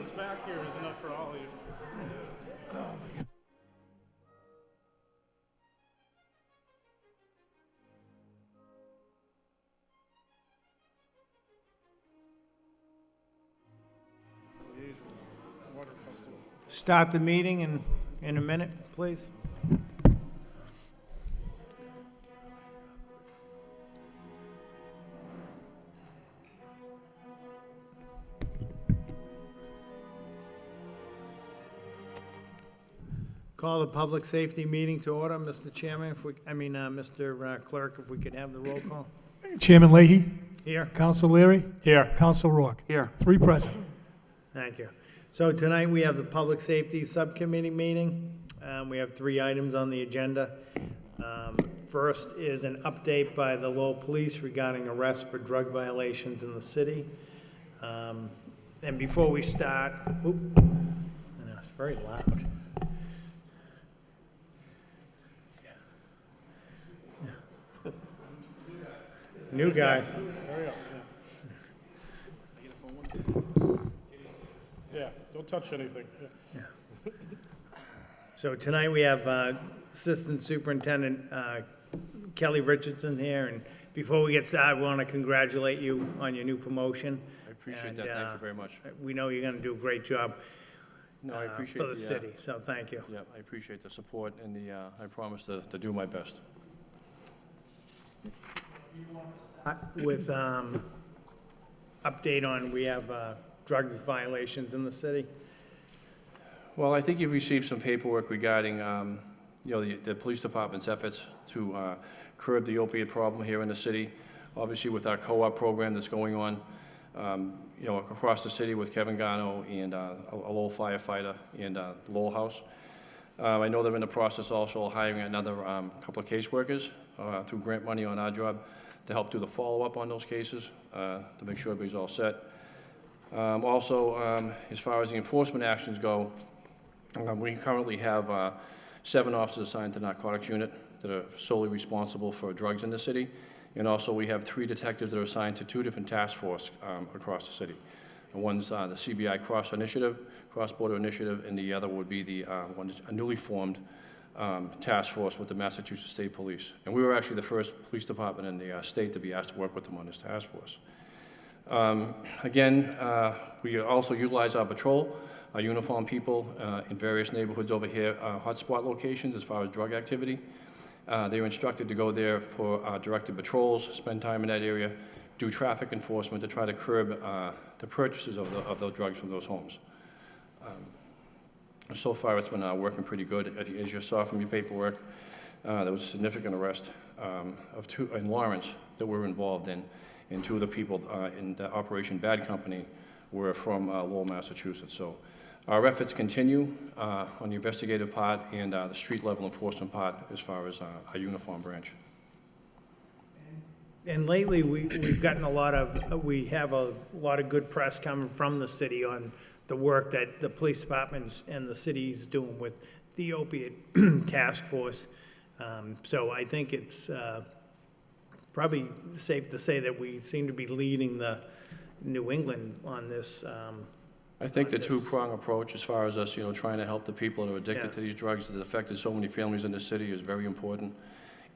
sits back here is enough for all of you. The usual water festival. Start the meeting in a minute, please. Call the public safety meeting to order, Mr. Chairman, Mr. Clerk, if we could have the roll call. Chairman Leahy, Here, Counsel Leary, Here. Counsel Rourke. Here. 3 present. thank you. So tonight we have the Public Safety Subcommittee meeting. We have 3 items on the agenda. First is an update by the Lowell Police regarding arrests for drug violations in the city. And before we start, and it's very loud. New guy. Hurry up, yeah. Yeah, don't touch anything. Yeah. So tonight we have Assistant Superintendent Kelly Richardson here, and before we get started, we want to congratulate you on your new promotion. I appreciate And, that. Thank you very much. We know you're going to do a great job No, I appreciate for the city, so thank you. Yeah, I appreciate the support and I promise to do my best. With update on, we have drug violations in the city. Well, I think you've received some paperwork regarding, the police department's efforts to curb the opiate problem here in the city. Obviously, with our co-op program that's going on, across the city with Kevin Garno and a Lowell firefighter and Lowell House. I know they're in the process also of hiring another couple of caseworkers through grant money on our job to help do the follow-up on those cases, to make sure everybody's all set. Also, as far as the enforcement actions go, we currently have 7 officers assigned to the narcotics unit that are solely responsible for drugs in the city. And also, we have 3 detectives that are assigned to 2 different task forces across the city. And one's the CBI Cross-Border Initiative, and the other would be the a newly formed task force with the Massachusetts State Police. And we were actually the first police department in the state to be asked to work with them on this task force. We also utilize our patrol, our uniformed people in various neighborhoods over here, hotspot locations as far as drug activity. They were instructed to go there for directed patrols, spend time in that area, do traffic enforcement to try to curb the purchases of those drugs from those homes. So far, it's been working pretty good. As you saw from your paperwork, there was a significant arrest of 2 in Lawrence that we're involved in, and 2 of the people in the Operation Bad Company were from Lowell, Massachusetts. So our efforts continue on the investigative part and the street-level enforcement part as far as our uniform branch. And lately, we've gotten we have a lot of good press coming from the city on the work that the police departments and the city is doing with the opiate task force. So I think it's probably safe to say that we seem to be leading the New England on this. I think the 2-prong approach as far as us, trying to help the people that are addicted Yeah. to these drugs that have affected so many families in the city is very important.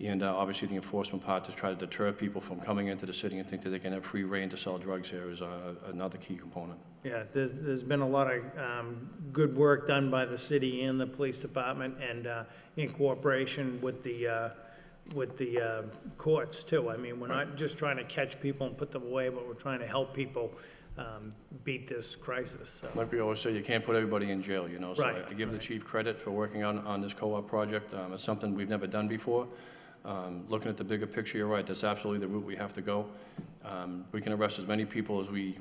And obviously the enforcement part to try to deter people from coming into the city and think that they can have free reign to sell drugs here is another key component. Yeah, there's been a lot of good work done by the city and the police department, and in cooperation with the courts too. I mean, we're not just trying to catch people and put them away, but we're trying to help people beat this crisis. So. Like we always say, you can't put everybody in jail, So Right, I give the chief credit for working on this co-op project. It's something we've never done before. Looking at the bigger picture, you're right, that's absolutely the route we have to go. We can arrest as many people as we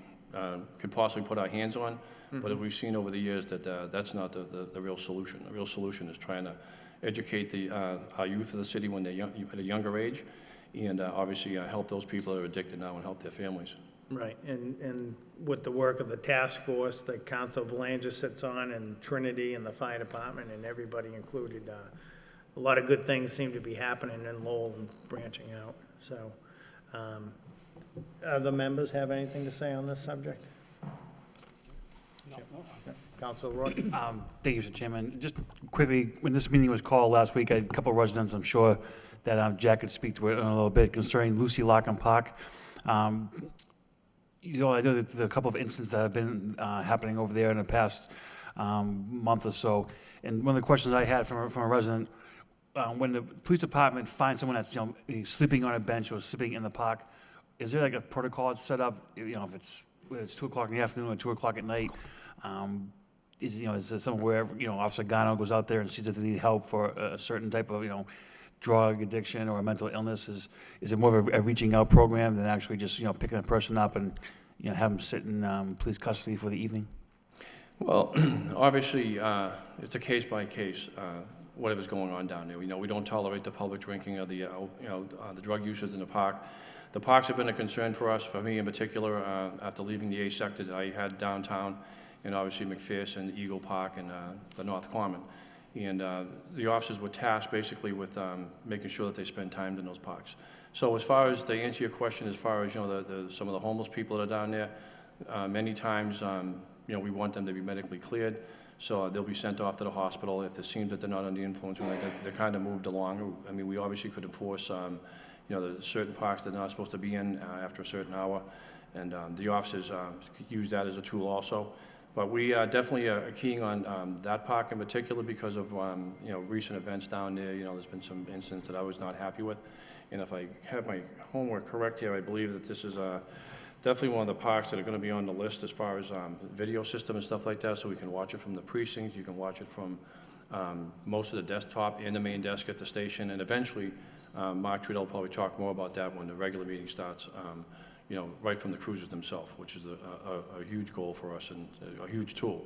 could possibly put our hands on, but as we've seen over the years that that's not the real solution. The real solution is trying to educate our youth of the city when they're at a younger age, and obviously help those people that are addicted now and help their families. Right, and with the work of the task force that Council Belanger sits on, and Trinity and the fire department and everybody included, a lot of good things seem to be happening in Lowell and branching out. So, other members have anything to say on this subject? Council Roy? Thank you, Mr. Chairman. Just quickly, when this meeting was called last week, I had a couple of residents, I'm sure, that Jack could speak to it in a little bit concerning Lucy Locken Park. You know, I know that there are a couple of incidents that have been happening over there in the past month or so. And one of the questions I had from a resident, when the police department finds someone that's, you know, sleeping on a bench or sleeping in the park, is there like a protocol set up, you know, if it's, whether it's 2 o'clock in the afternoon or 2 o'clock at night? Is, you know, is there somewhere where, you know, Officer Gano goes out there and sees if they need help for a certain type of, you know, drug addiction or a mental illness? Is it more of a reaching out program than actually just, you know, picking a person up and, you know, have them sit in police custody for the evening? Well, obviously, it's a case by case, whatever's going on down there. You know, we don't tolerate the public drinking of the, the drug users in the park. The parks have been a concern for us, for me in particular, after leaving the A sector that I had downtown, and obviously McPherson, Eagle Park, and the North Common. And the officers were tasked basically with making sure that they spend time in those parks. So as far as, to answer your question, as far as, you know, some of the homeless people that are down there, many times, you know, we want them to be medically cleared, so they'll be sent off to the hospital. If it seems that they're not under the influence, they're kind of moved along. I mean, we obviously could enforce, you know, the certain parks they're not supposed to be in after a certain hour, and the officers use that as a tool also. But we definitely are keying on that park in particular because of, you know, recent events down there. You know, there's been some incidents that I was not happy with. And if I have my homework correct here, I believe that this is definitely one of the parks that are going to be on the list as far as video system and stuff like that, so we can watch it from the precincts. You can watch it from most of the desktop and the main desk at the station. And eventually, Mark Trudell will probably talk more about that when the regular meeting starts. You know, right from the cruisers themselves, which is a huge goal for us and a huge tool.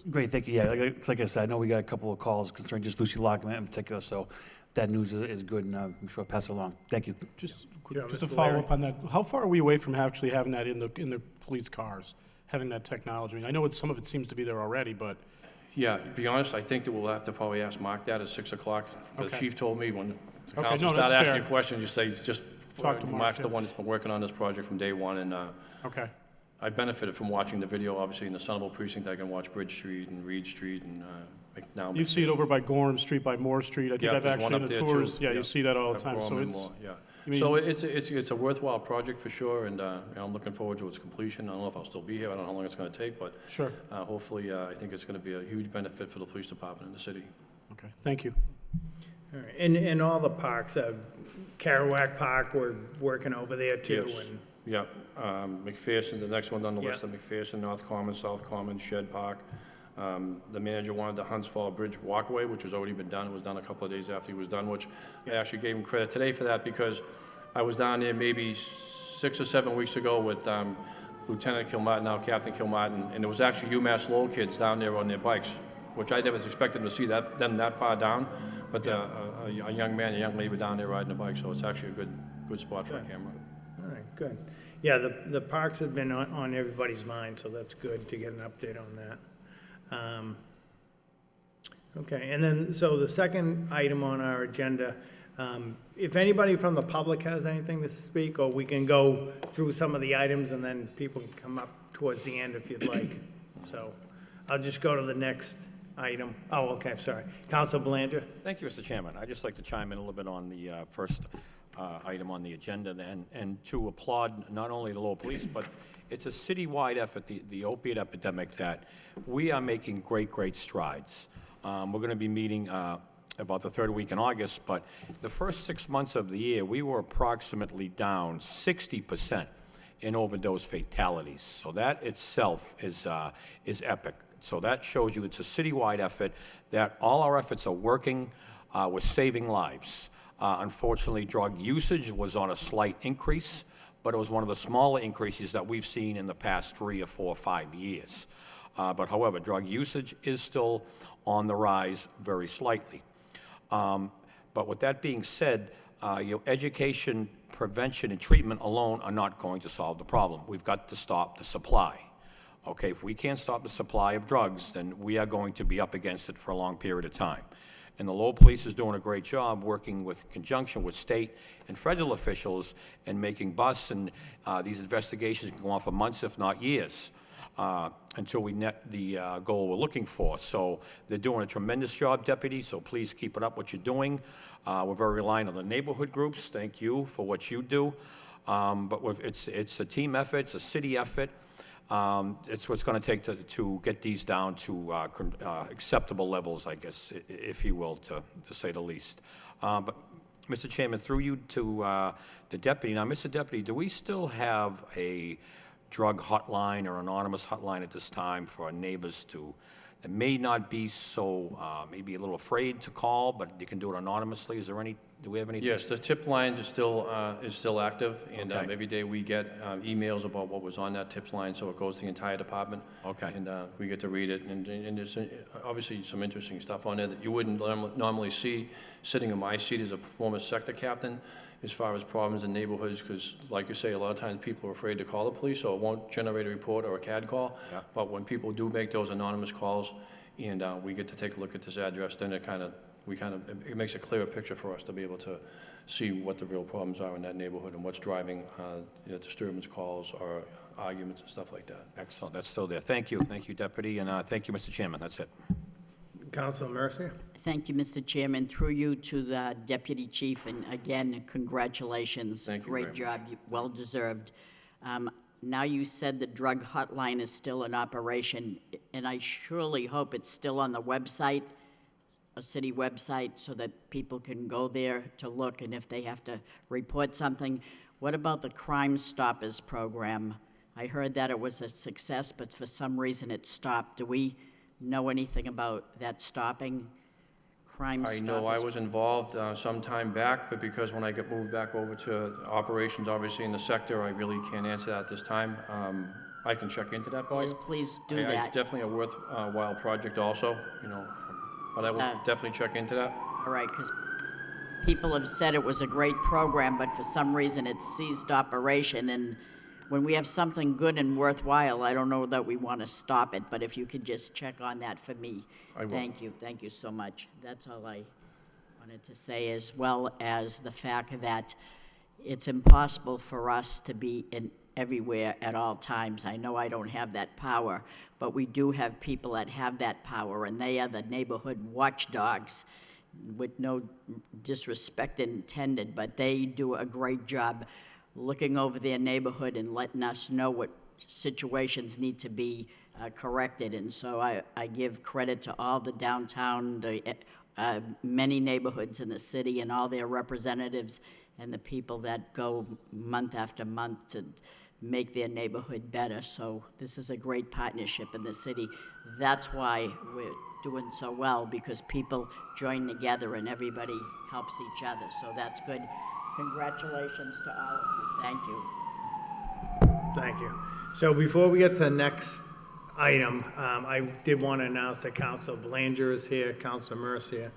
Great, thank you. Yeah, like I said, I know we got a couple of calls concerning just Lucy Locken in particular, so that news is good, and I'm sure I'll pass it along. Thank you. Just Yeah, to Mr. follow Larry. up on that, how far are we away from actually having that in the police cars, having that technology? I mean, I know some of it seems to be there already, but Yeah, to be honest, I think that we'll have to probably ask Mark that at 6 o'clock. The Okay. chief told me when the Okay, council no, started that's asking fair. questions, you say, just, Talk to Mark, Mark's the yeah. one that's been working on this project from day one, and okay. I benefited from watching the video, obviously, in the Sunnable precinct. I can watch Bridge Street and Reed Street and now. You see it over by Gorham Street, by Moore Street. I think Yeah, I've there's one actually in up the there, tours. too. Yeah, Yeah. you see that all the Up time. So Gorham and it's, more, yeah. I mean, So it's a worthwhile project for sure, and I'm looking forward to its completion. I don't know if I'll still be here. I don't know how long it's going to take, but sure. hopefully, I think it's going to be a huge benefit for the police department in the city. Okay, thank you. All right. And all the parks, Kerouac Park, we're working over there too. Yes. And Yeah, McPherson, the next one on the list Yeah. of McPherson, North Common, South Common, Shed Park. The manager wanted the Hunts Fall Bridge walkway, which has already been done. It was done a couple of days after he was done, which I actually gave him credit today for that because I was down there maybe 6 or 7 weeks ago with Lieutenant Kilmartin, now Captain Kilmartin, and it was actually UMass Lowell kids down there on their bikes, which I never expected to see them that far down. But a young man, a young lady were down there riding a bike, so it's actually a good spot for a camera. all right, good. Yeah, the parks have been on everybody's mind, so that's good to get an update on that. Okay, and then, so the second item on our agenda, if anybody from the public has anything to speak, or we can go through some of the items and then people can come up towards the end if you'd like. So I'll just go to the next item. Oh, okay, sorry. Council Belanger? Thank you, Mr. Chairman. I'd just like to chime in a little bit on the first item on the agenda and to applaud not only the Lowell Police, but it's a citywide effort, the opiate epidemic, that we are making great strides. We're going to be meeting about the third week in August, but the first 6 months of the year, we were approximately down 60% in overdose fatalities. So that itself is epic. So that shows you it's a citywide effort, that all our efforts are working. We're saving lives. Unfortunately, drug usage was on a slight increase, but it was one of the smaller increases that we've seen in the past 3 or 4 or 5 years. But however, drug usage is still on the rise very slightly. But with that being said, education, prevention, and treatment alone are not going to solve the problem. We've got to stop the supply. Okay, if we can't stop the supply of drugs, then we are going to be up against it for a long period of time. And the Lowell Police is doing a great job working with conjunction with state and federal officials and making busts, and these investigations can go on for months, if not years. until we net the goal we're looking for. So they're doing a tremendous job, Deputy, so please keep it up what you're doing. We're very reliant on the neighborhood groups. Thank you for what you do. But it's a team effort, it's a city effort. It's what's going to take to get these down to acceptable levels, I guess, if you will, to say the least. But, Mr. Chairman, through you to the deputy. Now, Mr. Deputy, do we still have a drug hotline or anonymous hotline at this time for our neighbors that may not be so, maybe a little afraid to call, but you can do it anonymously? Do we have anything? Yes, the tip line is still active, and Okay. every day we get emails about what was on that tips line, so it goes to the entire department. Okay. And we get to read it, and there's obviously some interesting stuff on there that you wouldn't normally see. Sitting in my seat as a former sector captain, as far as problems in neighborhoods, because like you say, a lot of times people are afraid to call the police, so it won't generate a report or a CAD call. Yeah. But when people do make those anonymous calls, and we get to take a look at this address, then it makes a clearer picture for us to be able to see what the real problems are in that neighborhood and what's driving disturbance calls or arguments and stuff like that. Excellent, that's still there. Thank you, Deputy, and thank you, Mr. Chairman, that's it. Councilor Mercia? Thank you, Mr. Chairman. Through you to the Deputy Chief, and again, congratulations. Thank you very Great job, well-deserved. Now you said the drug hotline is still in operation, and I surely hope it's still on the website, a city website, so that people can go there to look, and if they have to report something. What about the Crime Stoppers program? I heard that it was a success, but for some reason it stopped. Do we know anything about that stopping? Crime I Stoppers? know I was involved some time back, but because when I got moved back over to operations, obviously in the sector, I really can't answer that at this time. I can check into that for Yes, you. please do It's that. definitely a worthwhile project also, but I will So- definitely check into that. All right, because people have said it was a great program, but for some reason it ceased operation, and when we have something good and worthwhile, I don't know that we want to stop it, but if you could just check on that for me. I will. Thank you so much. That's all I wanted to say, as well as the fact that it's impossible for us to be everywhere at all times. I know I don't have that power, but we do have people that have that power, and they are the neighborhood watchdogs, with no disrespect intended, but they do a great job looking over their neighborhood and letting us know what situations need to be corrected. And so I give credit to all the downtown, many neighborhoods in the city, and all their representatives and the people that go month after month to make their neighborhood better. So this is a great partnership in the city. That's why we're doing so well, because people join together and everybody helps each other. So that's good. Congratulations to all of you. Thank you. Thank you. So before we get to the next item, I did want to announce that Council Belanger is here, Council Mercia,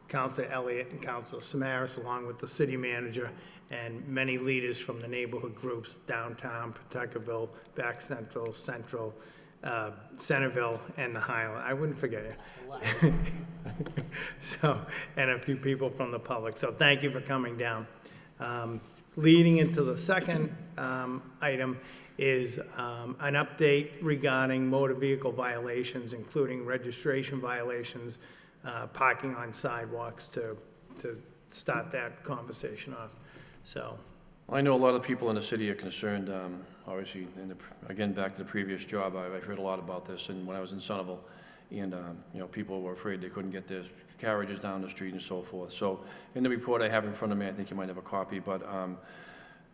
Council Elliott, and Council Samaras, along with the city manager and many leaders from the neighborhood groups, downtown, Pawtuckaville, Back Central, Centerville, and the Highland. I wouldn't forget you. So, and a few people from the public. So thank you for coming down. Leading into the second item is an update regarding motor vehicle violations, including registration violations, parking on sidewalks, to start that conversation off. So, I know a lot of people in the city are concerned, obviously, again, back to the previous job, I've heard a lot about this, and when I was in Somerville, and, people were afraid they couldn't get their carriages down the street and so forth. So, in the report I have in front of me, I think you might have a copy, but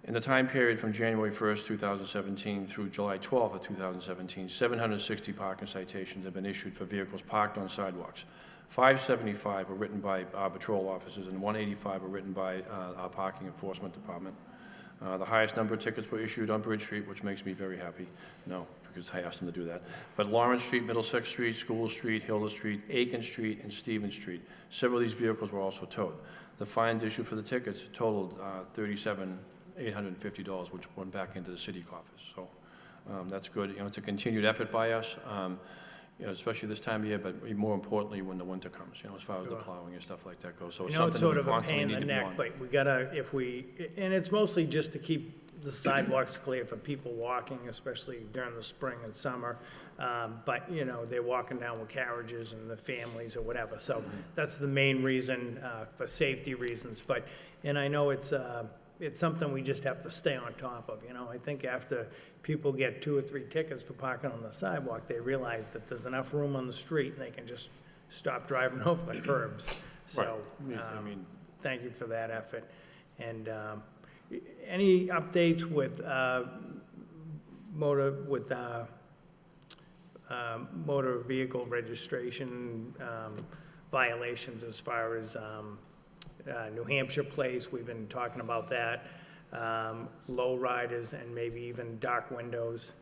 in the time period from January 1st, 2017 through July 12th of 2017, 760 parking citations have been issued for vehicles parked on sidewalks. 575 were written by our patrol officers, and 185 were written by our parking enforcement department. The highest number of tickets were issued on Bridge Street, which makes me very happy. No, because I asked them to do that. But Lawrence Street, Middlesex Street, School Street, Hilda Street, Aiken Street, and Stevens Street. Several of these vehicles were also towed. The fines issued for the tickets totaled $37,850, which went back into the city coffers. So that's good. It's a continued effort by us. Especially this time of year, but more importantly, when the winter comes, as far as the plowing and stuff like that goes. So I it's know it's something sort that we of a pain constantly in need the to be neck, on. but we gotta, and it's mostly just to keep the sidewalks clear for people walking, especially during the spring and summer. But, you know, they're walking down with carriages and the families or whatever. So that's the main reason, for safety reasons. But, and I know it's something we just have to stay on top of, you know. I think after people get 2 or 3 tickets for parking on the sidewalk, they realize that there's enough room on the street and they can just stop driving over the curbs. So, I mean, thank you for that effort. And any updates with motor vehicle registration violations as far as New Hampshire Place? We've been talking about that. Low riders and maybe even dark windows.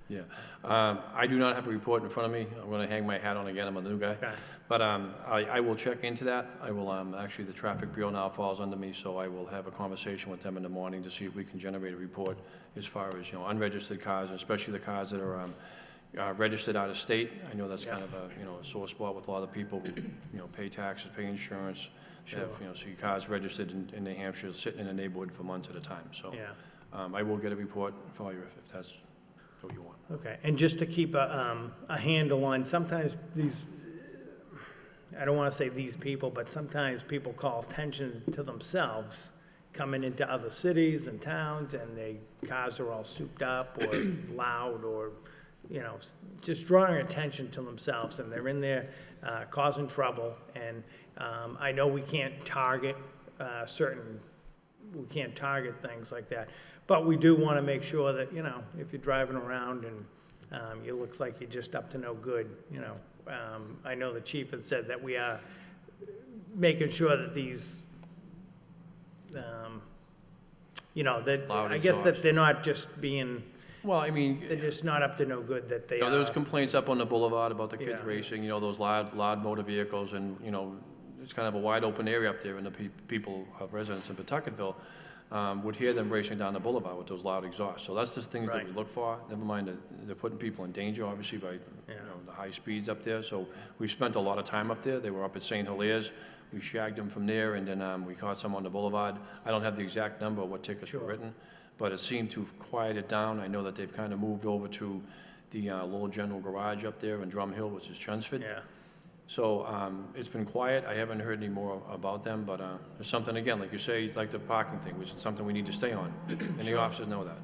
Yeah. I do not have a report in front of me. I'm going to hang my hat on again. I'm a new guy. Okay. But I will check into that. I will, actually, the Traffic Bureau now falls under me, so I will have a conversation with them in the morning to see if we can generate a report as far as, you know, unregistered cars, especially the cars that are registered out of state. I know that's kind of a, you know, a sore spot with a lot of people who, you know, pay taxes, pay insurance. Sure. Have, you know, so your car's registered in New Hampshire, sitting in the neighborhood for months at a time. So Yeah. I will get a report for you if that's what you want. Okay, and just to keep a handle on, sometimes these, I don't want to say these people, but sometimes people call attention to themselves coming into other cities and towns, and cars are all souped up or loud or, you know, just drawing attention to themselves, and they're in there causing trouble. And I know we can't target we can't target things like that, but we do want to make sure that, you know, if you're driving around and it looks like you're just up to no good, you know. I know the chief had said that we are making sure that these, you know, that, Loud I guess that exhaust. they're not just being, Well, I mean, they're just not up to no good, that they you know, are. there was complaints up on the boulevard about the kids Yeah. racing, you know, those loud motor vehicles, and, you know, it's kind of a wide open area up there, and the people, residents in Pawtucketville, would hear them racing down the boulevard with those loud exhausts. So that's just things that we Right. look for. Never mind that they're putting people in danger, obviously, by, you know, the high speeds up there. So we've spent a lot of time up there. They were up at St. Hilaire's. We shagged them from there, and then we caught some on the boulevard. I don't have the exact number of what tickets were written, but it seemed to quiet it down. I know that they've kind of moved over to the Lowell General Garage up there in Drum Hill, which is Chelmsford. Yeah, So it's been quiet. I haven't heard any more about them, but it's something, again, like you say, like the parking thing, which is something we need to stay on. And the officers know that.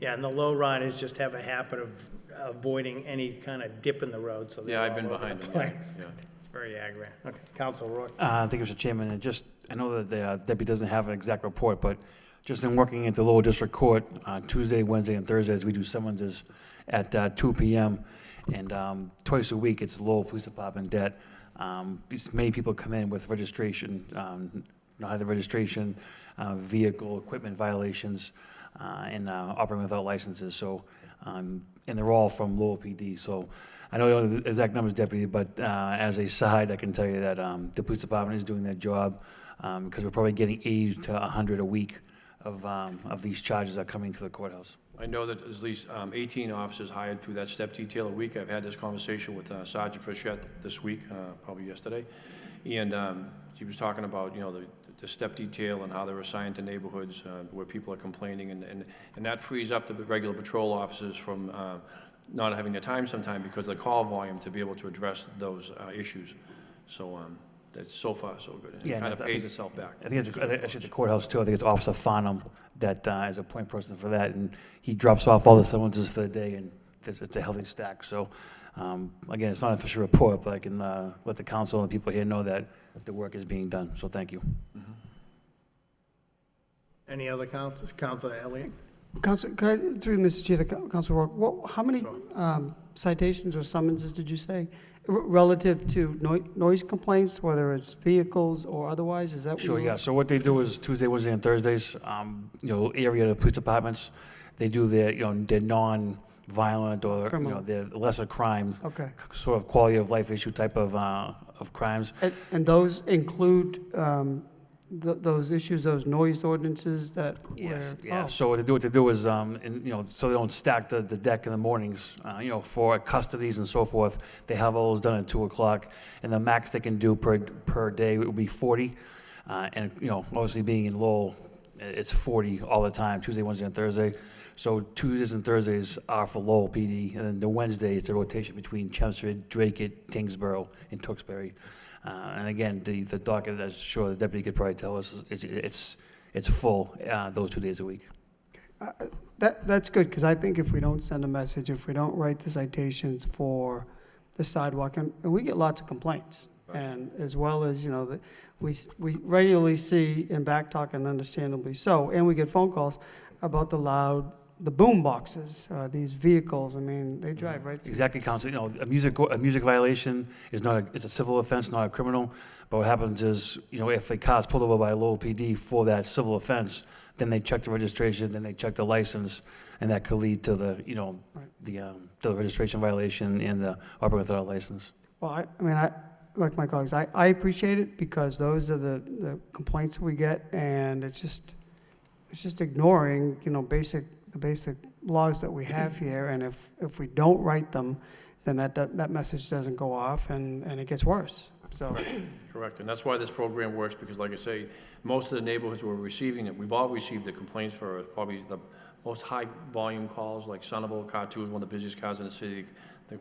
yeah, and the low riders just have a habit of avoiding any kind of dip in the road, so they're Yeah, I've all been over behind the them, yeah, place. yeah. Very aggravating. Okay, Council Rourke. Thank you, Mr. Chairman, and just, I know that the deputy doesn't have an exact report, but just in working at the Lowell District Court, Tuesday, Wednesday, and Thursdays, we do summonses at 2 p.m., and twice a week, it's Lowell Police Department debt. Many people come in with registration, either registration, vehicle, equipment violations, and operating without licenses, so, and they're all from Lowell PD, so I know you don't know the exact numbers, Deputy, but as a side, I can tell you that the police department is doing their job, because we're probably getting 80 to 100 a week of these charges that are coming to the courthouse. I know that there's at least 18 officers hired through that step detail a week. I've had this conversation with Sergeant Frechette this week, probably yesterday, and he was talking about, you know, the step detail and how they're assigned to neighborhoods where people are complaining, and that frees up the regular patrol officers from not having the time sometime because of the call volume to be able to address those issues. So that's so far so good. And Yeah, it kind of I pays think- itself back. I think it's actually at the courthouse too. I think it's Officer Farnham that is a point person for that, and he drops off all the summonses for the day, and it's a healthy stack. So, again, it's not an official report, but I can let the council and people here know that the work is being done. So, thank you. Any other councils? Councilor Elliott? Council, could I, through Mr. Chair, to Council Rourke, how many citations or summonses did you say relative to noise complaints, whether it's vehicles or otherwise? Is that what Sure, you- yeah. So what they do is Tuesday, Wednesday, and Thursdays, you know, area police departments, they do their, you know, their non-violent or, you Criminal. know, their lesser crimes, Okay. sort of quality of life issue type of crimes. And those include those issues, those noise ordinances that Yes, were... yeah. oh, So what they do is, and, you know, so they don't stack the deck in the mornings, you know, for custodies and so forth, they have all those done at 2 o'clock, and the max they can do per day would be 40. And, you know, obviously being in Lowell, it's 40 all the time, Tuesday, Wednesday, and Thursday. So Tuesdays and Thursdays are for Lowell PD, and then the Wednesday, it's a rotation between Chelmsford, Drake, Kingsborough, and Tewksbury. And again, the docket, as sure the deputy could probably tell us, it's full those 2 days a week. That's good, because I think if we don't send a message, if we don't write the citations for the sidewalk, and we get lots of complaints, and as well as, you know, that we regularly see in back talk, and understandably so, and we get phone calls about the boom boxes, these vehicles, I mean, they drive right through. Exactly, Counsel. You know, a music violation is it's a civil offense, not a criminal. But what happens is, you know, if a car's pulled over by a Lowell PD for that civil offense, then they check the registration, then they check the license, and that could lead to the, you know, the registration violation and the operating without a license. Well, I mean, like my colleagues, I appreciate it, because those are the complaints we get, and it's just ignoring, you know, the basic laws that we have here, and if we don't write them, then that message doesn't go off, and it gets worse, so. Correct, and that's why this program works, because like I say, most of the neighborhoods were receiving it, we've all received the complaints for probably the most high-volume calls, like Sunnyvale, Car 2 is one of the busiest cars in the city,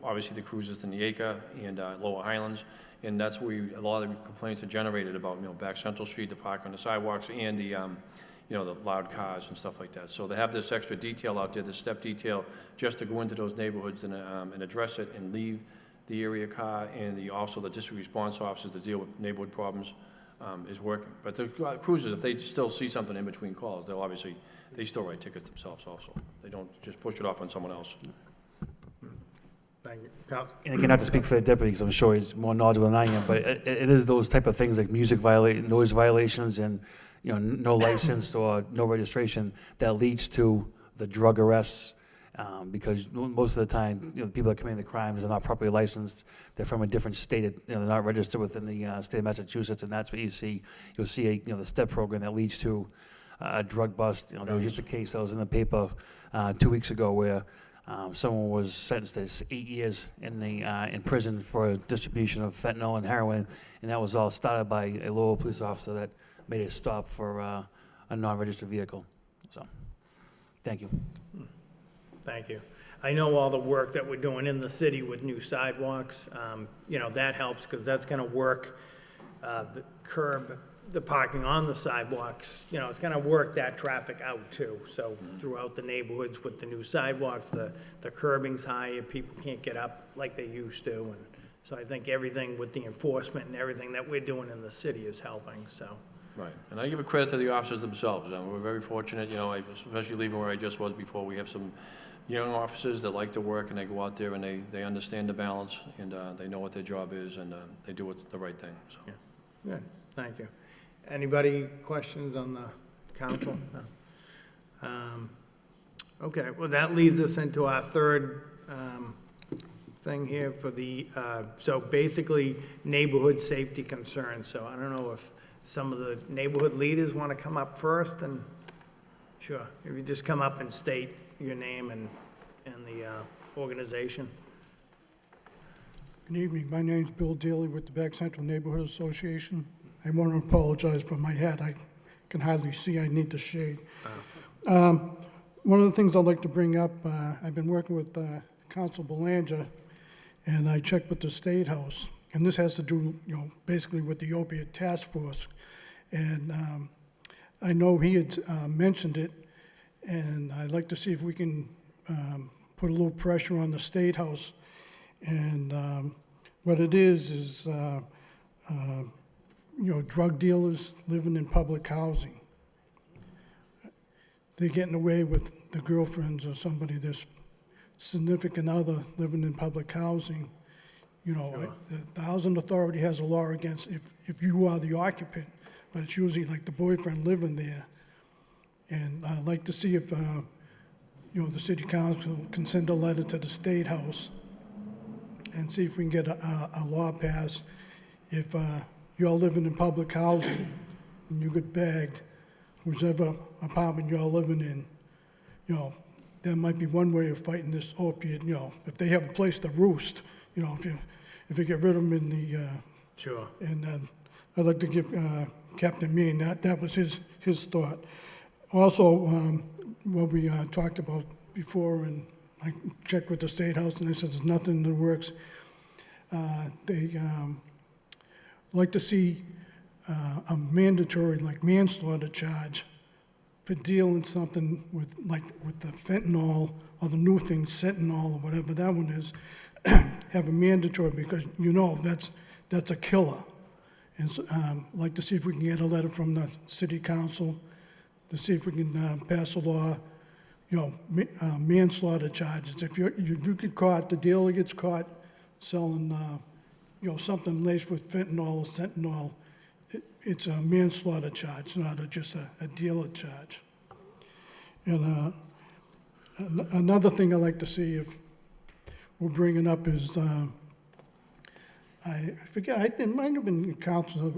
obviously the cruises in the Acre and Lower Highlands, and that's where a lot of the complaints are generated about, you know, back Central Street, the park on the sidewalks, and the, you know, the loud cars and stuff like that. So they have this extra detail out there, this step detail, just to go into those neighborhoods and address it and leave the area car, and also the district response officers to deal with neighborhood problems is working. But the cruisers, if they still see something in between calls, they still write tickets themselves also. They don't just push it off on someone else. Thank you. Counsel? And again, not to speak for the deputy, because I'm sure he's more knowledgeable than I am, but it is those type of things like noise violations, and, you know, no license or no registration that leads to the drug arrests, because most of the time, you know, the people that commit the crimes are not properly licensed. They're from a different state, you know, they're not registered within the state of Massachusetts, and that's what you see. You'll see the STEP program that leads to a drug bust. You know, there was just a case that was in the paper 2 weeks ago where someone was sentenced to 8 years in prison for distribution of fentanyl and heroin, and that was all started by a Lowell police officer that made a stop for a non-registered vehicle. So, thank you. Thank you. I know all the work that we're doing in the city with new sidewalks, you know, that helps, because that's gonna work, the curb, the parking on the sidewalks, you know, it's gonna work that traffic out too. So throughout the neighborhoods with the new sidewalks, the curbing's higher, people can't get up like they used to. And so I think everything with the enforcement and everything that we're doing in the city is helping, so. Right, and I give a credit to the officers themselves. We're very fortunate, you know, especially leaving where I just was before. We have some young officers that like to work, and they go out there and they understand the balance, and they know what their job is, and they do the right thing, so. Yeah. Good, thank you. Anybody questions on the council? No. Okay, well, that leads us into our third thing here for the, so basically neighborhood safety concerns. So I don't know if some of the neighborhood leaders want to come up first, and sure, if you just come up and state your name and the organization. Good evening. My name's Bill Daly with the Back Central Neighborhood Association. I want to apologize for my hat. I can hardly see. I need the shade. One of the things I'd like to bring up, I've been working with Council Belanger, and I checked with the State House, and this has to do, you know, basically with the opiate task force. And I know he had mentioned it, and I'd like to see if we can put a little pressure on the State House. And what it is you know, drug dealers living in public housing. They're getting away with the girlfriends or somebody, their significant other living in public housing. You know, Sure. the housing authority has a law against if you are the occupant, but it's usually like the boyfriend living there. And I'd like to see if, you know, the city council can send a letter to the State House and see if we can get a law passed. If you're living in public housing and you get bagged, whichever apartment you're living in, you know, that might be one way of fighting this opiate. You know, if they have a place to roost, you know, if you get rid of them in the Sure. and I'd like to give Captain Meehan that was his thought. Also, what we talked about before, and I checked with the State House, and they said there's nothing in the works. They like to see a mandatory, like manslaughter charge for dealing something with, like with the fentanyl or the new thing, Sentinel or whatever that one is, have a mandatory, because that's a killer. And so, like to see if we can get a letter from the city council to see if we can pass a law, manslaughter charges. If you get caught, the dealer gets caught selling, something laced with fentanyl or Sentinel, it's a manslaughter charge, not just a dealer charge. And another thing I'd like to see if we're bringing up is, I forget, I think it might have been Councilor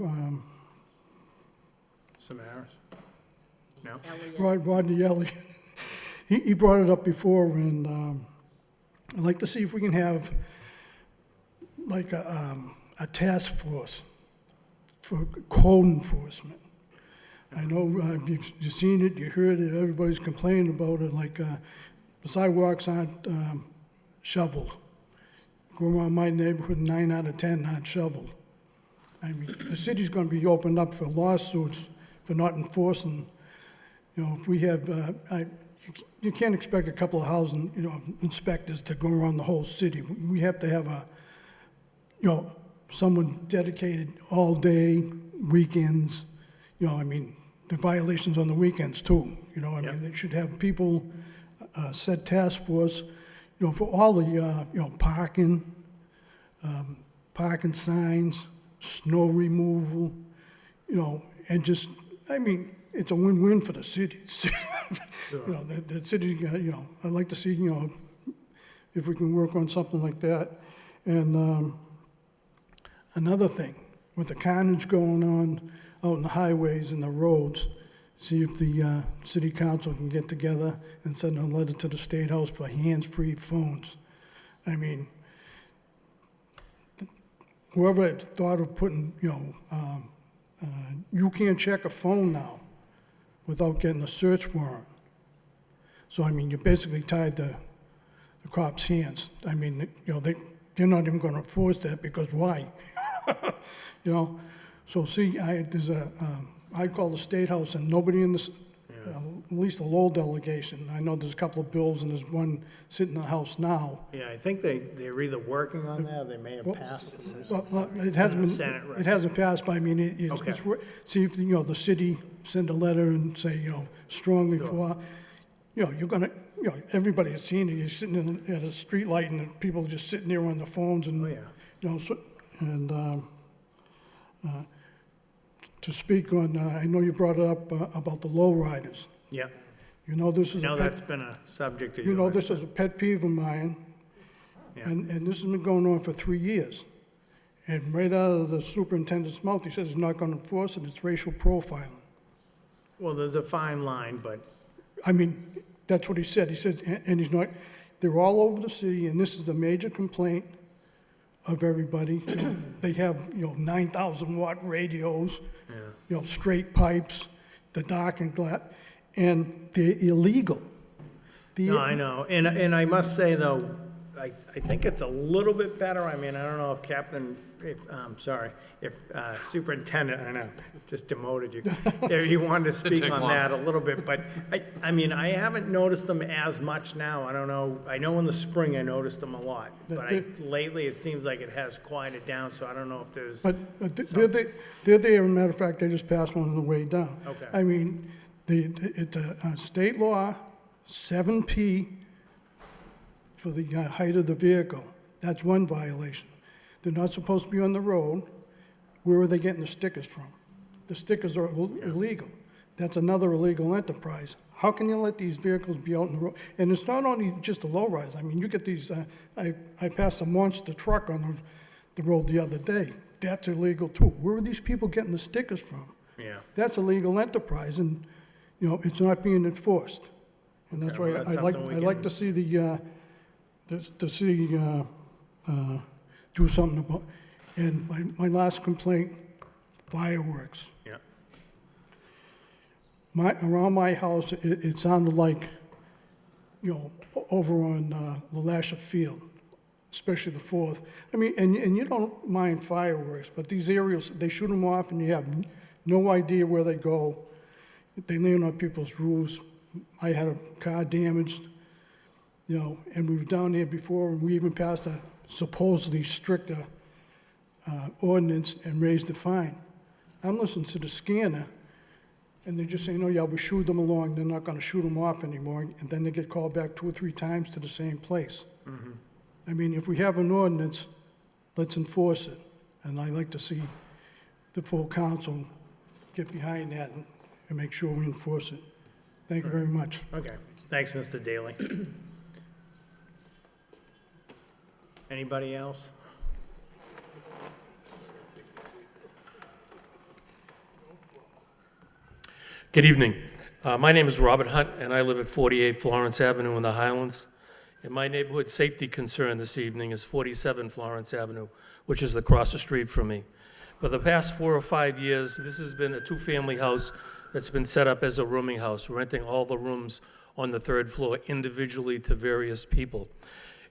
Samaras? No? Rodney Elliott. He brought it up before, and I'd like to see if we can have like a task force for code enforcement. I know you've seen it, you heard it, everybody's complaining about it, like the sidewalks aren't shoveled. Go around my neighborhood, 9 out of 10 aren't shoveled. I mean, the city's gonna be opened up for lawsuits for not enforcing. If we have, you can't expect a couple of housing, inspectors to go around the whole city. We have to have someone dedicated all day, weekends, the violations on the weekends too. They should have people, set task force, for all the, parking signs, snow removal, and just, it's a win-win for the city. The city, I'd like to see, if we can work on something like that. And another thing, with the carnage going on out in the highways and the roads, see if the city council can get together and send a letter to the State House for hands-free phones. Whoever thought of putting, you can't check a phone now without getting a search warrant. So, you're basically tied to the cops' hands. They're not even gonna enforce that, because why? So see, I call the State House, and nobody in this, at least the Lowell delegation, I know there's a couple of bills and there's one sitting in the House now. Yeah, I think they're either working on that, or they may have passed it. Well, it hasn't Senate, right. been, it hasn't passed, but Okay. see if, the city send a letter and say, strongly for, you're gonna, everybody has seen it, you're sitting at a street light and people are just sitting there on their phones and, Oh, yeah. and, to speak on, I know you brought it up about the low riders. Yeah, This is a that's been a subject of pet, yours. this is a pet peeve of mine, Yeah. and this has been going on for 3 years. And right out of the superintendent's mouth, he says he's not gonna enforce it, it's racial profiling. Well, there's a fine line, but, That's what he said. He says, and he's not, they're all over the city, and this is the major complaint of everybody. They have, 9,000 watt radios, straight pipes, the dark and glass, and they're illegal. no, I know. And I must say, though, I think it's a little bit better. I don't know if Superintendent, I know, just demoted you, if you wanted to speak take on long. that a little bit, but I haven't noticed them as much now. I don't know, I know in the spring I noticed them a lot, but lately it seems like it has quieted down, so I don't know if there's, But they're there, as a matter of fact, they just passed one on the way down. Okay. It's a state law, 7P for the height of the vehicle. That's one violation. They're not supposed to be on the road. Where are they getting the stickers from? The stickers are illegal. That's another illegal enterprise. How can you let these vehicles be out on the road? And it's not only just the low-rise. You get these, I passed a monster truck on the road the other day. That's illegal too. Where are these people getting the stickers from? yeah. That's a legal enterprise, and, it's not being enforced. And that's Okay, why well, that's something we I'd like can- to see do something about, and my last complaint, fireworks. Yeah. Around my house, it sounded like, over on the Lasher Field, especially the 4th. I mean, and you don't mind fireworks, but these areas, they shoot them off and you have no idea where they go. They land on people's roofs. I had a car damaged, and we were down there before, and we even passed a supposedly stricter ordinance and raised the fine. I'm listening to the scanner, and they're just saying, oh, yeah, we shoot them along. They're not going to shoot them off anymore. And then they get called back 2 or 3 times to the same place. I mean, if we have an ordinance, let's enforce it. And I'd like to see the full council get behind that and make sure we enforce it. Thank you very much. Okay, thanks, Mr. Daly. Anybody else? Good evening. My name is Robert Hunt, and I live at 48 Florence Avenue in the Highlands. And my neighborhood safety concern this evening is 47 Florence Avenue, which is across the street from me. For the past 4 or 5 years, this has been a 2-family house that's been set up as a rooming house, renting all the rooms on the 3rd floor individually to various people.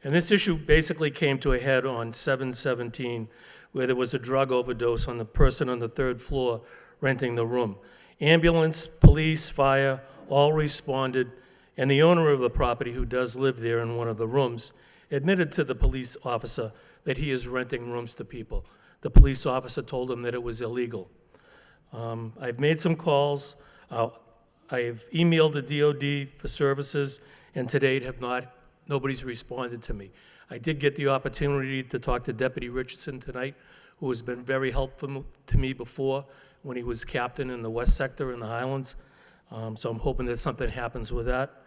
And this issue basically came to a head on 7/17, where there was a drug overdose on the person on the 3rd floor renting the room. Ambulance, police, fire, all responded, and the owner of the property, who does live there in one of the rooms, admitted to the police officer that he is renting rooms to people. The police officer told him that it was illegal. I've made some calls. I've emailed the DOD for services, and to date nobody's responded to me. I did get the opportunity to talk to Deputy Richardson tonight, who has been very helpful to me before when he was captain in the West Sector in the Highlands. So I'm hoping that something happens with that.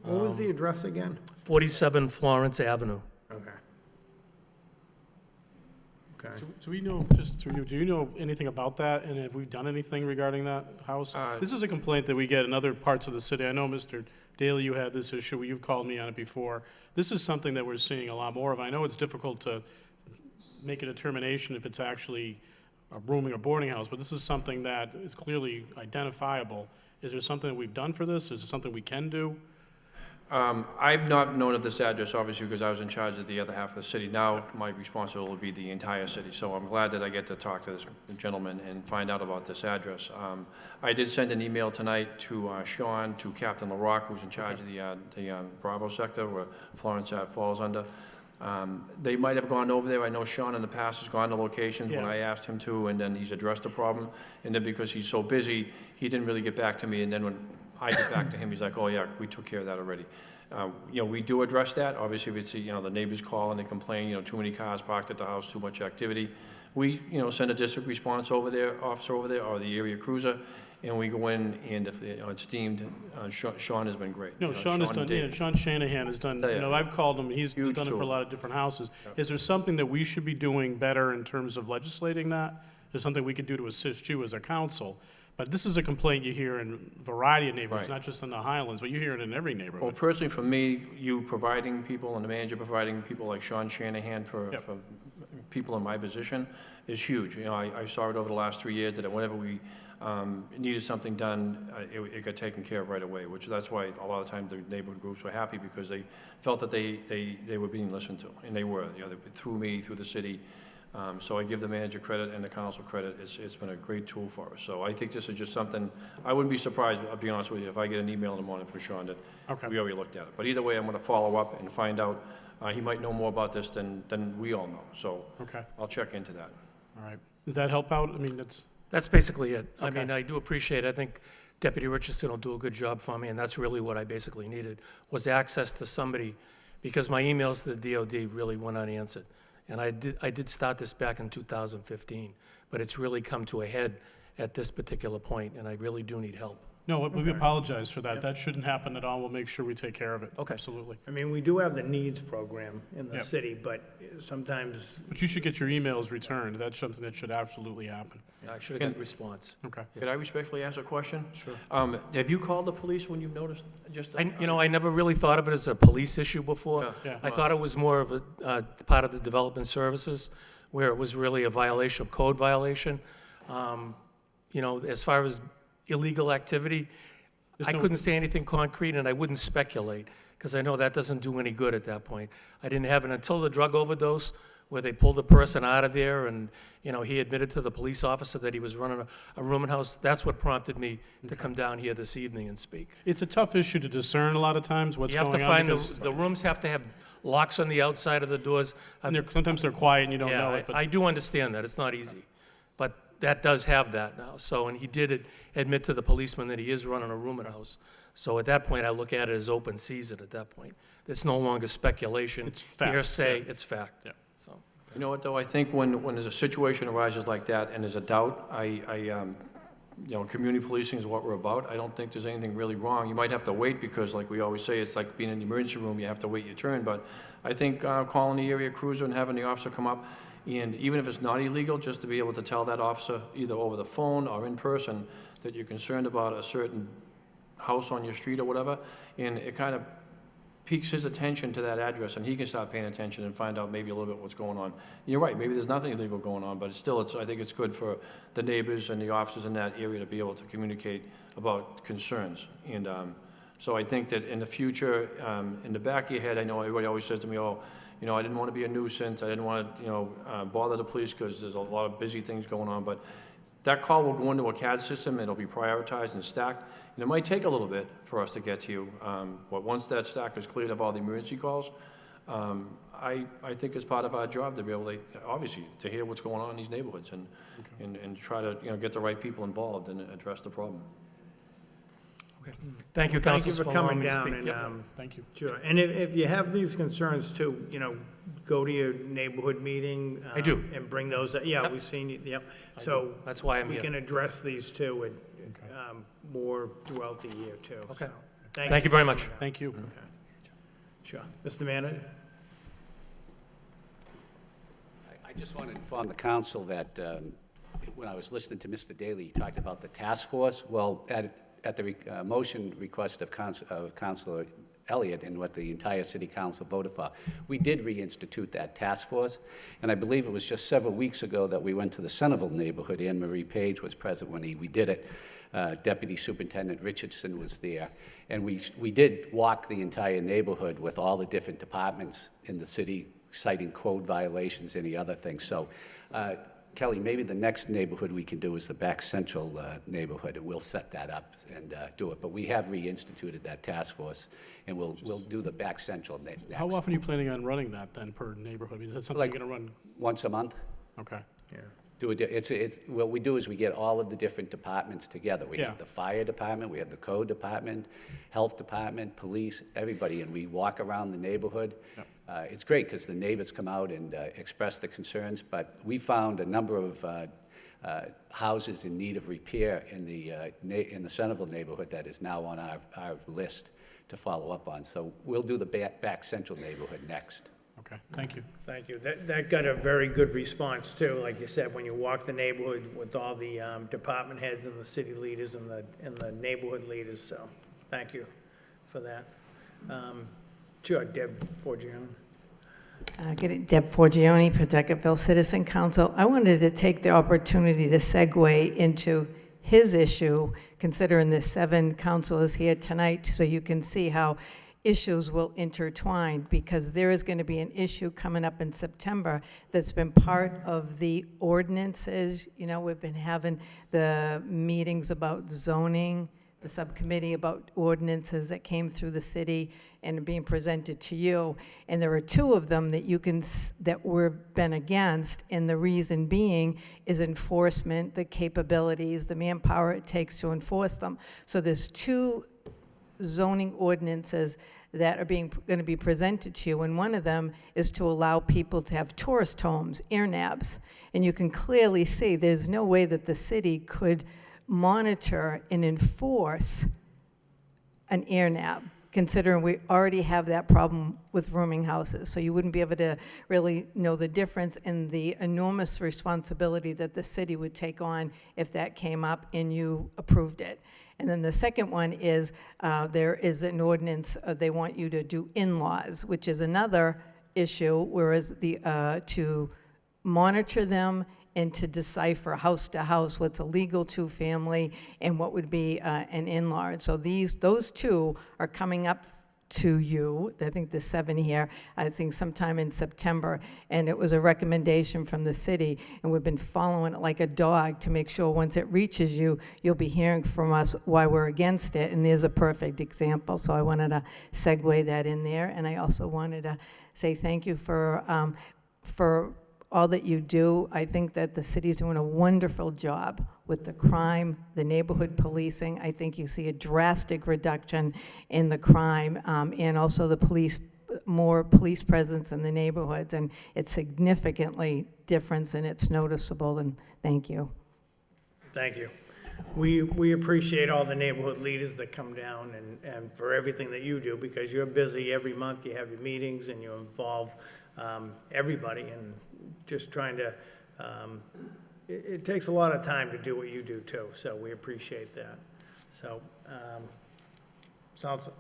What was the address again? 47 Florence Avenue. Okay. Okay. Do we know, just through you, do you know anything about that, and have we done anything regarding that house? This is a complaint that we get in other parts of the city. I know, Mr. Daly, you had this issue, you've called me on it before. This is something that we're seeing a lot more of. I know it's difficult to make a determination if it's actually a rooming or boarding house, but this is something that is clearly identifiable. Is there something that we've done for this? Is there something we can do? I've not known of this address, obviously, because I was in charge of the other half of the city. Now, my responsibility will be the entire city, so I'm glad that I get to talk to this gentleman and find out about this address. I did send an email tonight to Sean, to Captain LaRock, who's in charge of the Bravo sector, where Florence falls under. They might have gone over there. I know Sean in the past has gone to locations when I asked him to, and then he's addressed the problem. And then because he's so busy, he didn't really get back to me. And then when I get back to him, he's like, oh yeah, we took care of that already. We do address that. Obviously, if it's, the neighbors call and they complain, too many cars parked at the house, too much activity. We, send a district response over there, officer over there, or the area cruiser, and we go in, and if it's deemed, Sean has been great. No, Sean has done, Sean Shanahan has done, I've called him, he's done it for a lot of different houses. Is there something that we should be doing better in terms of legislating that? Is there something we could do to assist you as a council? But this is a complaint you hear in a variety of neighborhoods, not just in the Highlands, but you hear it in every neighborhood. Well, personally, for me, you providing people and the manager providing people like Sean Shanahan for people in my position is huge. I saw it over the last 3 years that whenever we needed something done, it got taken care of right away, that's why a lot of times the neighborhood groups were happy, because they felt that they were being listened to, and they were, through me, through the city. So I give the manager credit and the council credit. It's been a great tool for us. So I think this is just something, I wouldn't be surprised, I'll be honest with you, if I get an email in the morning from Sean that we already looked at it. But either way, I'm going to follow up and find out. He might know more about this than we all know. So I'll check into that. All right. Does that help out? I mean, That's basically it. I mean, I do appreciate it. I think Deputy Richardson will do a good job for me, and that's really what I basically needed, was access to somebody, because my emails to the DOD really went unanswered. And I did start this back in 2015, but it's really come to a head at this particular point, and I really do need help. no, we apologize for that. That shouldn't happen at all. We'll make sure we take care of it. Okay. Absolutely. I mean, we do have the needs program in the city, but sometimes, But you should get your emails returned. That's something that should absolutely happen. I should have got a response. Okay. Could I respectfully ask a question? Sure. Have you called the police when you've noticed? I never really thought of it as a police issue before. Yeah. I thought it was more of a part of the development services, where it was really a violation, of code violation. As far as illegal activity. I couldn't say anything concrete, and I wouldn't speculate, because I know that doesn't do any good at that point. I didn't have it until the drug overdose, where they pulled the person out of there, and, you know, he admitted to the police officer that he was running a rooming house. That's what prompted me to come down here this evening and speak. It's a tough issue to discern a lot of times what's You have going to on. find, because- the rooms have to have locks on the outside of the doors. And sometimes they're quiet and you don't know Yeah, it, but I do understand that, it's not easy. But that does have that now, so, and he did admit to the policeman that he is running a rooming house. So at that point, I look at it as open season at that point. It's no longer speculation. It's fact, Hearsay, yeah. it's fact. Yeah. So, You know what, though, I think when there's a situation arises like that and there's a doubt, you know, community policing is what we're about. I don't think there's anything really wrong. You might have to wait because, like we always say, it's like being in the emergency room, you have to wait your turn. But I think calling the area cruiser and having the officer come up, and even if it's not illegal, just to be able to tell that officer, either over the phone or in person, that you're concerned about a certain house on your street or whatever, and it kind of piques his attention to that address, and he can start paying attention and find out maybe a little bit what's going on. You're right, maybe there's nothing illegal going on, but I think it's good for the neighbors and the officers in that area to be able to communicate about concerns. And so I think that in the future, in the back of your head, I know everybody always says to me, oh, you know, I didn't want to be a nuisance, I didn't want to, you know, bother the police because there's a lot of busy things going on, but that call will go into a CAD system, it'll be prioritized and stacked, and it might take a little bit for us to get to you. But once that stack is cleared of all the emergency calls, I think it's part of our job to be able to, obviously, to hear what's going on in these neighborhoods and try to, you know, get the right people involved and address the problem. okay. Thank you, Thank you councilors, for for allowing coming me to down, speak. and, Yep. thank you. sure. And if you have these concerns too, you know, go to your neighborhood meeting. I do. And bring those, yeah, Yep. we've seen you, yep. So That's why I'm we here. can address these too, and, more throughout the year too. Okay. So, Thank you very for much. coming down. Thank you. Sure. Mr. Manager? I just want to inform the council that when I was listening to Mr. Daly, he talked about the task force. Well, at the motion request of Councilor Elliott and what the entire city council voted for, we did reinstitute that task force. And I believe it was just several weeks ago that we went to the Centerville neighborhood. Anne Marie Page was present when we did it. Deputy Superintendent Richardson was there. And we did walk the entire neighborhood with all the different departments in the city, citing code violations, any other things. So, Kelly, maybe the next neighborhood we can do is the Back Central neighborhood, and we'll set that up and do it. But we have reinstituted that task force, and we'll do the Back Central next. How often are you planning on running that then per neighborhood? I mean, is that something you're going to run? Once a month. Okay. Yeah. It's what we do is we get all of the different departments together. We Yeah. have the fire department, we have the code department, health department, police, everybody, and we walk around the neighborhood. It's great because the neighbors come out and express the concerns, but we found a number of houses in need of repair in the Centerville neighborhood that is now on our list to follow up on. So we'll do the Back Central neighborhood next. Okay, thank you. Thank you. That got a very good response too. Like you said, when you walk the neighborhood with all the department heads and the city leaders and the neighborhood leaders, so thank you for that. Sure, Deb Forgione. Good evening, Deb Forgione, Pawtucketville Citizen Council. I wanted to take the opportunity to segue into his issue, considering the 7 councilors here tonight, so you can see how issues will intertwine, because there is going to be an issue coming up in September that's been part of the ordinances. You know, we've been having the meetings about zoning, the subcommittee about ordinances that came through the city and are being presented to you. And there are 2 of them that that we've been against, and the reason being is enforcement, the capabilities, the manpower it takes to enforce them. So there's 2 zoning ordinances that are going to be presented to you, and one of them is to allow people to have tourist homes, airnabs. And you can clearly see there's no way that the city could monitor and enforce an airnab, considering we already have that problem with rooming houses. So you wouldn't be able to really know the difference in the enormous responsibility that the city would take on if that came up and you approved it. And then the second one is there is an ordinance, they want you to do in-laws, which is another issue, whereas to monitor them and to decipher house to house what's a legal two-family and what would be an in-law. And so those two are coming up to you, I think the 7 here, I think sometime in September, and it was a recommendation from the city, and we've been following it like a dog to make sure once it reaches you, you'll be hearing from us why we're against it, and there's a perfect example. So I wanted to segue that in there, and I also wanted to say thank you for all that you do. I think that the city's doing a wonderful job with the crime, the neighborhood policing. I think you see a drastic reduction in the crime, and also the more police presence in the neighborhoods, and it's significantly different and it's noticeable, and thank you. Thank you. We appreciate all the neighborhood leaders that come down and for everything that you do, because you're busy every month. You have your meetings and you involve everybody, and just trying to, it takes a lot of time to do what you do too, so we appreciate that. So,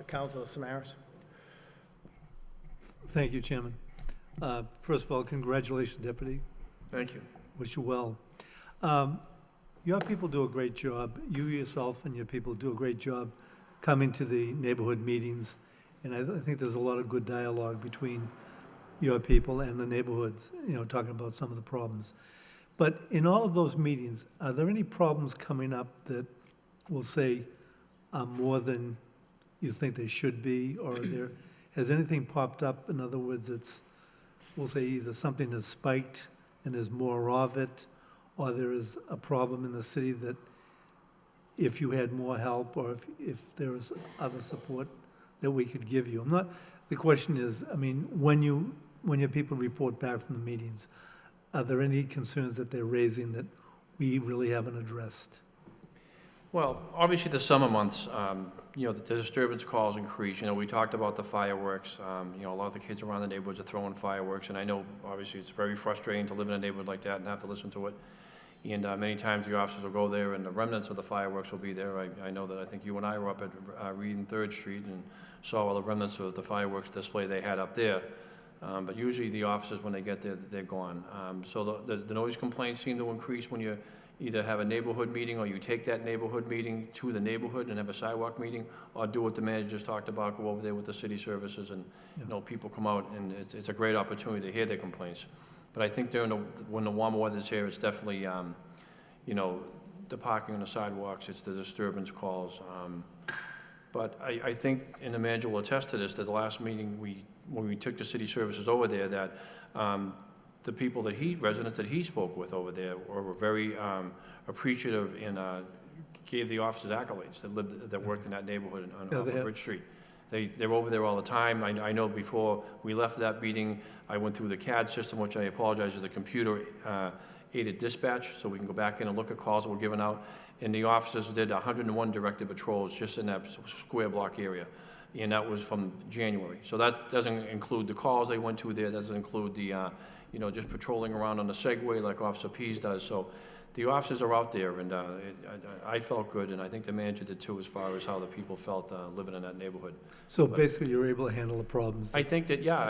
Councilor Samaras? Thank you, Chairman. First of all, congratulations, Deputy. Thank you. Wish you well. Your people do a great job. You yourself and your people do a great job coming to the neighborhood meetings, and I think there's a lot of good dialogue between your people and the neighborhoods, talking about some of the problems. But in all of those meetings, are there any problems coming up that will say more than you think they should be, or has anything popped up? In other words, we'll say either something has spiked and there's more of it, or there is a problem in the city that if you had more help, or if there was other support that we could give you. The question is, when your people report back from the meetings, are there any concerns that they're raising that we really haven't addressed? Well, obviously, the summer months, the disturbance calls increase. We talked about the fireworks. A lot of the kids around the neighborhoods are throwing fireworks, and I know, obviously, it's very frustrating to live in a neighborhood like that and have to listen to it. And many times the officers will go there and the remnants of the fireworks will be there. I know that I think you and I were up at Reed and 3rd Street and saw all the remnants of the fireworks display they had up there. But usually the officers, when they get there, they're gone. So the noise complaints seem to increase when you either have a neighborhood meeting, or you take that neighborhood meeting to the neighborhood and have a sidewalk meeting, or do what the manager just talked about, go over there with the city services, and people come out, and it's a great opportunity to hear their complaints. But I think when the warm weather's here, it's definitely, the parking on the sidewalks, it's the disturbance calls. But I think, and the manager will attest to this, that the last meeting when we took the city services over there, that the people residents that he spoke with over there were very appreciative and gave the officers accolades that worked in that neighborhood off of Bridge Street. They're over there all the time. I know before we left that meeting, I went through the CAD system, which I apologize, is the computer aided dispatch, so we can go back in and look at calls that were given out. And the officers did 101 directed patrols just in that square block area. And that was from January. So that doesn't include the calls they went to there, doesn't include the, just patrolling around on the Segway like Officer Pease does. So the officers are out there, and I felt good, and I think the manager did too, as far as how the people felt living in that neighborhood. So basically, you're able to handle the problems? I think that, yeah,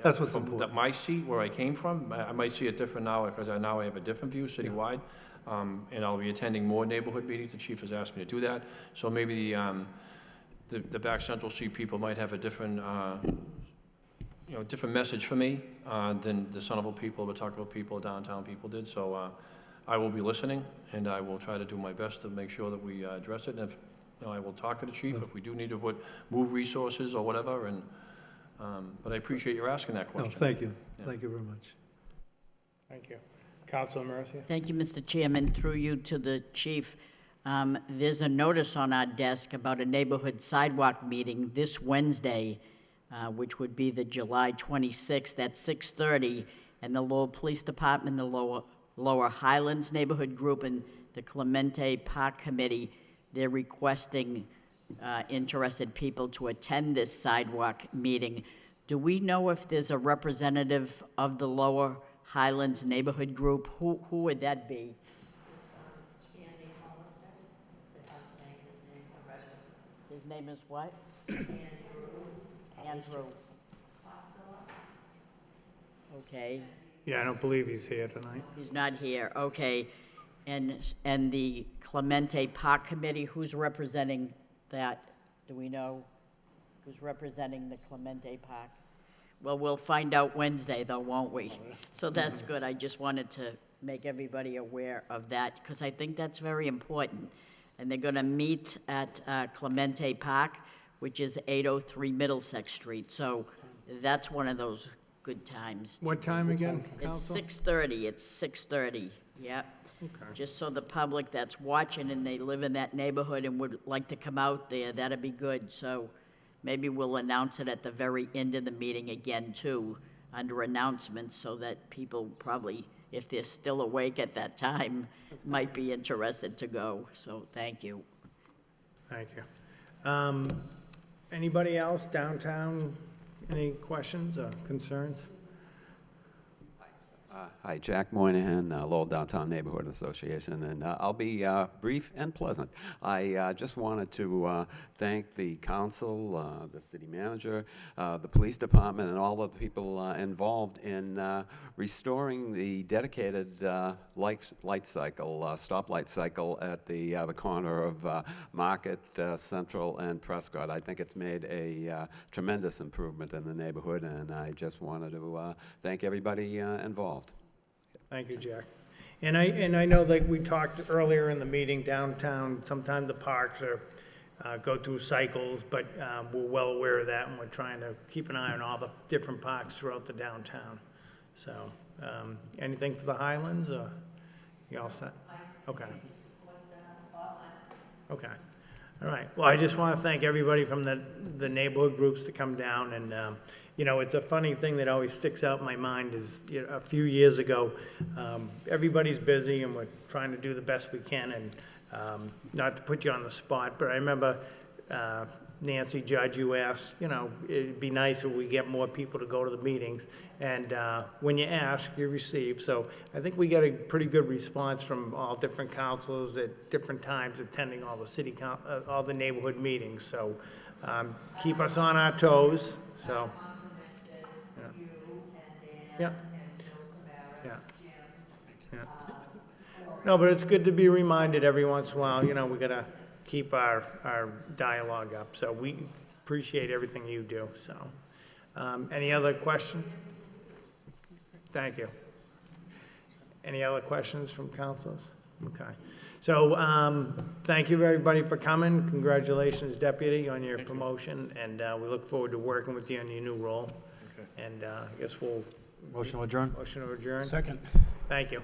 That's what's from important. my seat where I came from, I might see it different now, because now I have a different view citywide, and I'll be attending more neighborhood meetings. The chief has asked me to do that, so maybe the Back Central Street people might have a different, different message for me than the Somerville people, the Tuckerville people, downtown people did. So I will be listening, and I will try to do my best to make sure that we address it. And if I will talk to the chief if we do need to move resources or whatever. And but I appreciate your asking that question. No, thank you. Yeah. Thank you very much. Thank you. Councilor Mercia? Thank you, Mr. Chairman. Through you to the chief. There's a notice on our desk about a neighborhood sidewalk meeting this Wednesday, which would be the July 26th at 6:30, and the Lowell Police Department, the Lower Highlands Neighborhood Group, and the Clemente Park Committee, they're requesting interested people to attend this sidewalk meeting. Do we know if there's a representative of the Lower Highlands Neighborhood Group? Who would that be? His name is what? Andrew. Okay. Yeah, I don't believe he's here tonight. He's not here, okay. And the Clemente Park Committee, who's representing that? Do we know who's representing the Clemente Park? Well, we'll find out Wednesday, though, won't we? So that's good. I just wanted to make everybody aware of that, because I think that's very important. And they're going to meet at Clemente Park, which is 803 Middlesex Street. So that's one of those good times. What time again, It's council? 6:30, it's 6:30, yep. Okay. Just so the public that's watching and they live in that neighborhood and would like to come out there, that'd be good. So maybe we'll announce it at the very end of the meeting again, too, under announcements, so that people probably, if they're still awake at that time, might be interested to go. So thank you. Thank you. Anybody else downtown? Any questions or concerns? Hi, Jack Moynihan, Lowell Downtown Neighborhood Association, and I'll be brief and pleasant. I just wanted to thank the council, the city manager, the police department, and all of the people involved in restoring the dedicated light cycle, stoplight cycle at the corner of Market, Central, and Prescott. I think it's made a tremendous improvement in the neighborhood, and I just wanted to thank everybody involved. Thank you, Jack. And I know that we talked earlier in the meeting downtown, sometimes the parks are, go through cycles, but we're well aware of that, and we're trying to keep an eye on all the different parks throughout the downtown. So, anything for the Highlands, or you all set? Okay. Okay. All right. Well, I just want to thank everybody from the neighborhood groups that come down, and you know, it's a funny thing that always sticks out in my mind is, you know, a few years ago, everybody's busy and we're trying to do the best we can, and not to put you on the spot, but I remember Nancy Judge, you asked, you know, it'd be nice if we get more people to go to the meetings, and when you ask, you receive. So I think we get a pretty good response from all different councils at different times attending all the all the neighborhood meetings. So keep us on our toes. So. Yeah. Yeah. Yeah. No, but it's good to be reminded every once in a while, you know, we gotta keep our dialogue up. So we appreciate everything you do, so. Any other questions? Thank you. Any other questions from councils? Okay. So, thank you everybody for coming. Congratulations, Deputy, on your promotion, and we look forward to working with you on your new role. And I guess we'll. Motion to adjourn? Motion to adjourn. Second. Thank you.